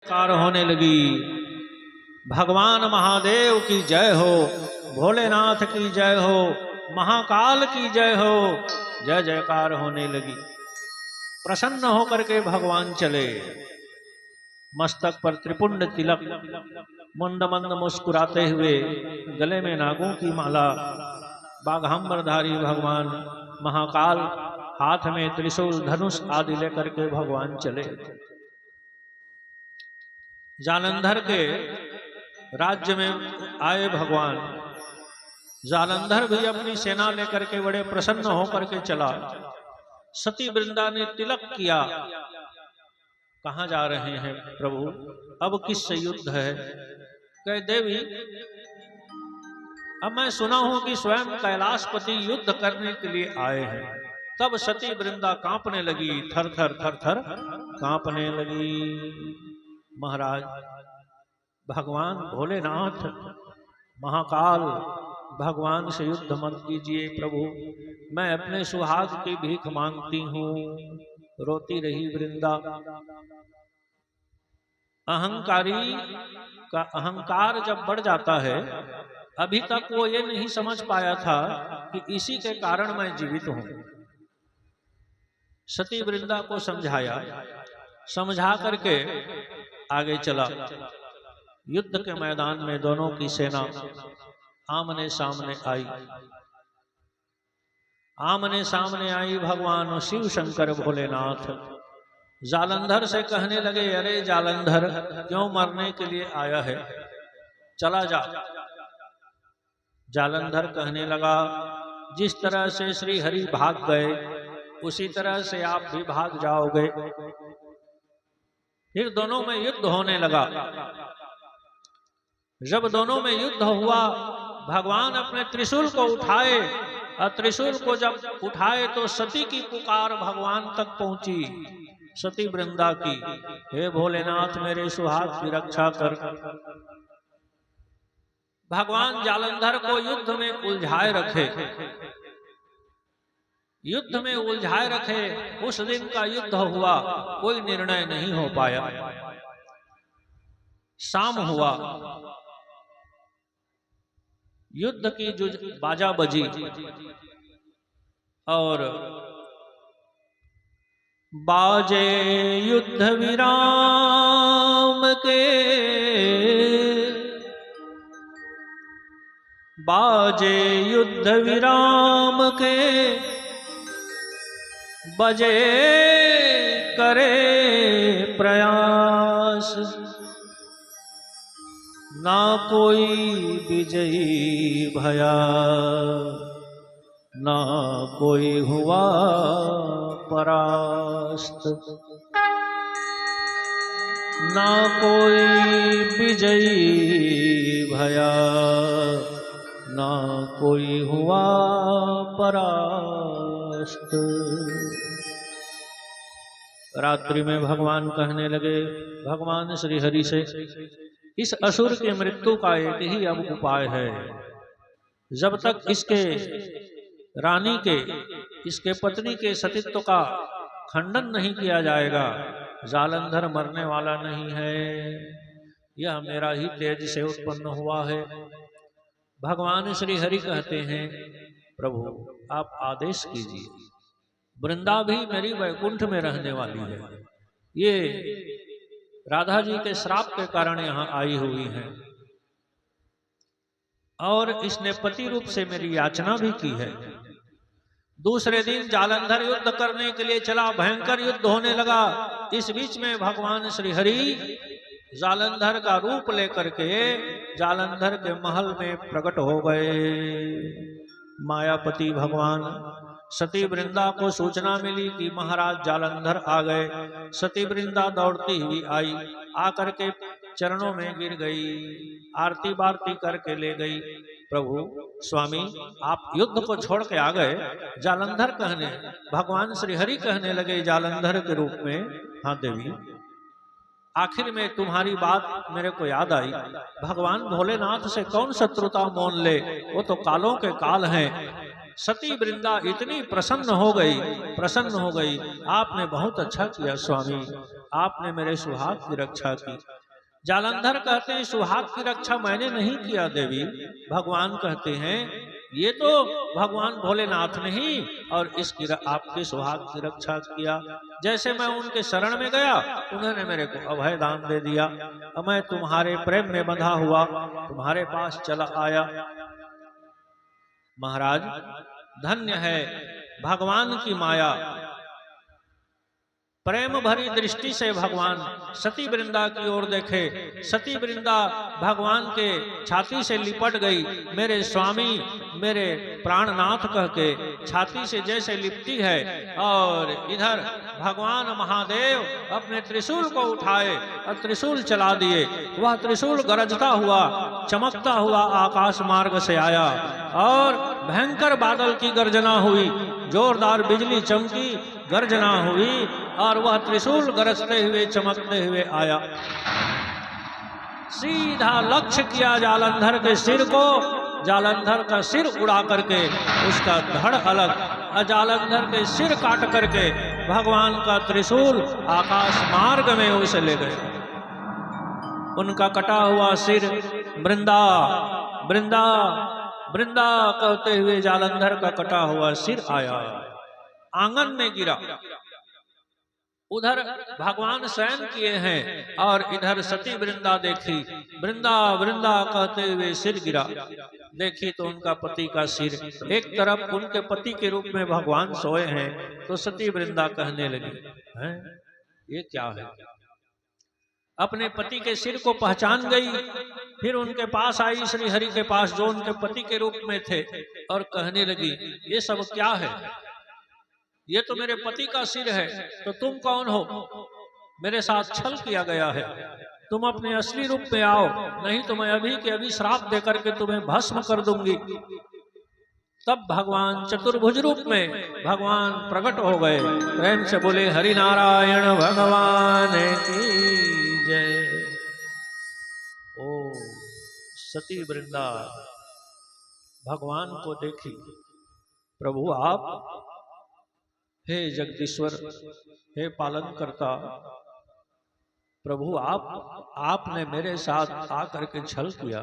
जयकार होने लगी। भगवान महादेव की जय हो, भोलेनाथ की जय हो, महाकाल की जय हो, जय जयकार होने लगी। प्रसन्न होकर के भगवान चले। मस्तक पर त्रिपुंड तिलक, मंद मंद मुस्कुराते हुए, गले में नागों की माला, बाघांबरधारी भगवान महाकाल, हाथ में त्रिशूल धनुष आदि लेकर के भगवान चले। जालंधर के राज्य में आए भगवान। जालंधर भी अपनी सेना लेकर के बड़े प्रसन्न होकर के चला। सती वृंदा ने तिलक किया। कहाँ जा रहे हैं प्रभु, अब किससे युद्ध है? कहे देवी, अब मैं सुना हूं कि स्वयं कैलाशपति युद्ध करने के लिए आए हैं। तब सती वृंदा कांपने लगी, थर थर थर थर कांपने लगी। महाराज, भगवान भोलेनाथ महाकाल भगवान से युद्ध मत कीजिए प्रभु, मैं अपने सुहाग की भीख मांगती हूँ। रोती रही वृंदा। अहंकारी का अहंकार जब बढ़ जाता है, अभी तक वो ये नहीं समझ पाया था कि इसी के कारण मैं जीवित हूं। सती वृंदा को समझाया, समझा करके आगे चला। युद्ध के मैदान में दोनों की सेना आमने सामने आई। आमने सामने आई भगवान शिव शंकर भोलेनाथ। जालंधर से कहने लगे, अरे जालंधर, क्यों मरने के लिए आया है? चला जा। जालंधर कहने लगा, जिस तरह से श्री हरि भाग गए उसी तरह से आप भी भाग जाओगे। फिर दोनों में युद्ध होने लगा। जब दोनों में युद्ध हुआ, भगवान अपने त्रिशूल को उठाए और त्रिशूल को जब उठाए तो सती की पुकार भगवान तक पहुंची। सती वृंदा की, हे भोलेनाथ मेरे सुहाग की रक्षा कर। भगवान जालंधर को युद्ध में उलझाए रखे, युद्ध में उलझाए रखे। उस दिन का युद्ध हुआ, कोई निर्णय नहीं हो पाया। शाम हुआ, युद्ध की जो बाजा बजी और बाजे युद्ध विराम के, बाजे युद्ध विराम के, बजे करे प्रयास। ना कोई विजयी भया, ना कोई हुआ परास्त। ना कोई विजयी भया, ना कोई हुआ परास्त। रात्रि में भगवान कहने लगे, भगवान श्री हरि से, इस असुर की मृत्यु का एक ही अब उपाय है। जब तक इसके रानी के, इसके पत्नी के सतीत्व का खंडन नहीं किया जाएगा, जालंधर मरने वाला नहीं है। यह मेरा ही तेज से उत्पन्न हुआ है। भगवान श्री हरि कहते हैं, प्रभु आप आदेश कीजिए। वृंदा भी मेरी वैकुंठ में रहने वाली है। ये राधा जी के श्राप के कारण यहाँ आई हुई है और इसने पति रूप से मेरी याचना भी की है। दूसरे दिन जालंधर युद्ध करने के लिए चला, भयंकर युद्ध होने लगा। इस बीच में भगवान श्री हरि जालंधर का रूप लेकर के जालंधर के महल में प्रकट हो गए। मायापति भगवान। सती वृंदा को सूचना मिली कि महाराज जालंधर आ गए। सती वृंदा दौड़ती हुई आई, आकर के चरणों में गिर गई, आरती बारती करके ले गई। प्रभु स्वामी आप युद्ध को छोड़ के आ गए। जालंधर कहने, भगवान श्री हरि कहने लगे जालंधर के रूप में, हाँ देवी आखिर में तुम्हारी बात मेरे को याद आई। भगवान भोलेनाथ से कौन शत्रुता मोल ले, वो तो कालों के काल हैं। सती वृंदा इतनी प्रसन्न हो गई, आपने बहुत अच्छा किया स्वामी। आपने मेरे सुहाग की रक्षा की। जालंधर कहते हैं सुहाग की रक्षा मैंने नहीं किया देवी। भगवान कहते हैं ये तो भगवान भोलेनाथ ने ही और इसकी आपके सुहाग की रक्षा किया। जैसे मैं उनके शरण में गया उन्होंने मेरे को अभय दान दे दिया। मैं तुम्हारे प्रेम में बंधा हुआ तुम्हारे पास चला आया। महाराज धन्य है भगवान की माया। प्रेम भरी दृष्टि से भगवान सती वृंदा की ओर देखे। सती वृंदा भगवान के छाती से लिपट गई। मेरे स्वामी मेरे प्राणनाथ कह के छाती से जैसे लिपटी है और इधर भगवान महादेव अपने त्रिशूल को उठाए और त्रिशूल चला दिए। वह त्रिशूल गरजता हुआ चमकता हुआ आकाश मार्ग से आया और भयंकर बादल की गर्जना हुई। जोरदार बिजली चमकी गर्जना हुई और वह त्रिशूल गरजते हुए चमकते हुए आया। सीधा लक्ष्य किया जालंधर के सिर को। जालंधर का सिर उड़ा करके उसका धड़ अलग, जालंधर के सिर काट करके भगवान का त्रिशूल आकाश मार्ग में उसे ले गए। उनका कटा हुआ सिर वृंदा वृंदा वृंदा कहते हुए जालंधर का कटा हुआ सिर आया आंगन में गिरा। उधर भगवान शयन किए हैं और इधर सती वृंदा देखी। वृंदा वृंदा कहते हुए सिर गिरा। देखी तो उनका पति का सिर। एक तरफ उनके पति के रूप में भगवान सोए हैं तो सती वृंदा कहने लगी हैं ये क्या है। अपने पति के सिर को पहचान गई। फिर उनके पास आई श्री हरि के पास जो उनके पति के रूप में थे और कहने लगी ये सब क्या है। ये तो मेरे पति का सिर है तो तुम कौन हो। मेरे साथ छल किया गया है। तुम अपने असली रूप में आओ नहीं तो मैं अभी के अभी श्राप देकर के तुम्हें भस्म कर दूंगी। तब भगवान चतुर्भुज रूप में भगवान प्रकट हो गए। प्रेम से बोले हरि नारायण भगवान की जय। ओ सती वृंदा भगवान को देखी। प्रभु आप हे जगदीश्वर हे पालन करता प्रभु आपने मेरे साथ आकर के छल किया।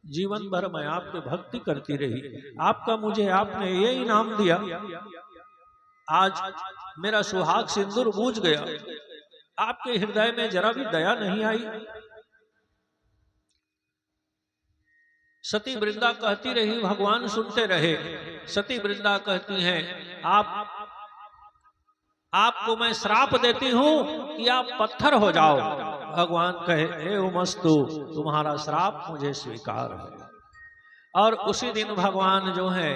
जीवन भर मैं आपके भक्ति करती रही। आपका मुझे आपने ये इनाम दिया। आज मेरा सुहाग सिंदूर बूझ गया। आपके हृदय में जरा भी दया नहीं आई। सती वृंदा कहती रही भगवान सुनते रहे। सती वृंदा कहती हैं आपको मैं श्राप देती हूं कि आप पत्थर हो जाओ। भगवान कहे एवमस्तु तुम्हारा श्राप मुझे स्वीकार है। और उसी दिन भगवान जो है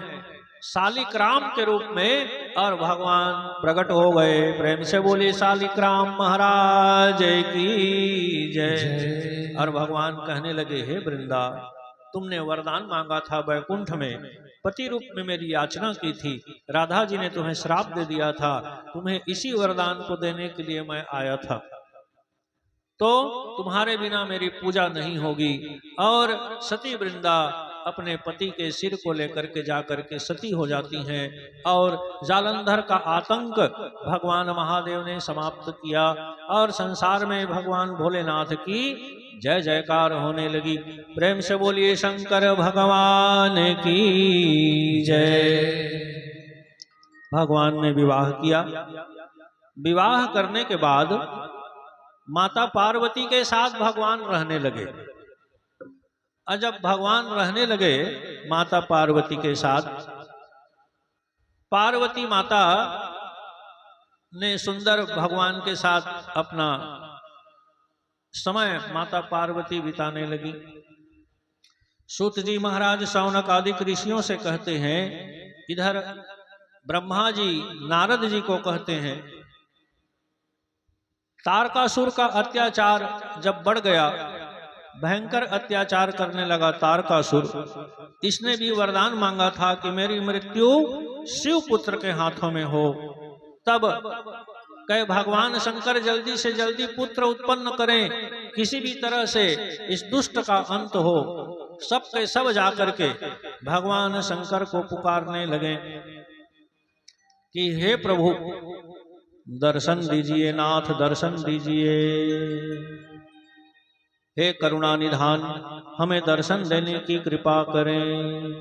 शालिग्राम के रूप में और भगवान प्रकट हो गए। प्रेम से बोले शालिग्राम महाराज की जय। और भगवान कहने लगे हे वृंदा तुमने वरदान मांगा था वैकुंठ में, पति रूप में मेरी याचना की थी। राधा जी ने तुम्हें श्राप दे दिया था। तुम्हें इसी वरदान को देने के लिए मैं आया था। तो तुम्हारे बिना मेरी पूजा नहीं होगी। और सती वृंदा अपने पति के सिर को लेकर के जाकर के सती हो जाती हैं और जालंधर का आतंक भगवान महादेव ने समाप्त किया और संसार में भगवान भोलेनाथ की जय जयकार होने लगी। प्रेम से बोलिए शंकर भगवान की जय। भगवान ने विवाह किया। विवाह करने के बाद माता पार्वती के साथ भगवान रहने लगे। और जब भगवान रहने लगे माता पार्वती के साथ, पार्वती माता ने सुंदर भगवान के साथ अपना समय माता पार्वती बिताने लगी। सूत जी महाराज शौनक आदि ऋषियों से कहते हैं, इधर ब्रह्मा जी नारद जी को कहते हैं तारकासुर का अत्याचार जब बढ़ गया, भयंकर अत्याचार करने लगा तारकासुर। इसने भी वरदान मांगा था कि मेरी मृत्यु शिव पुत्र के हाथों में हो। तब कहे भगवान शंकर जल्दी से जल्दी पुत्र उत्पन्न करें, किसी भी तरह से इस दुष्ट का अंत हो। सब के सब जाकर के भगवान शंकर को पुकारने लगे कि हे प्रभु, दर्शन दीजिए नाथ, दर्शन दीजिए। हे करुणा निधान, हमें दर्शन देने की कृपा करें।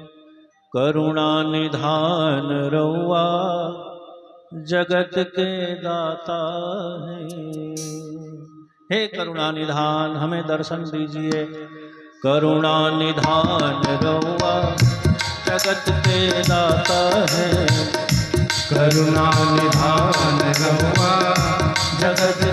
करुणा निधान रउआ जगत के दाता है। हे करुणा निधान, हमें दर्शन दीजिए। करुणा निधान रउआ जगत के दाता है। करुणा निधान रउआ जगत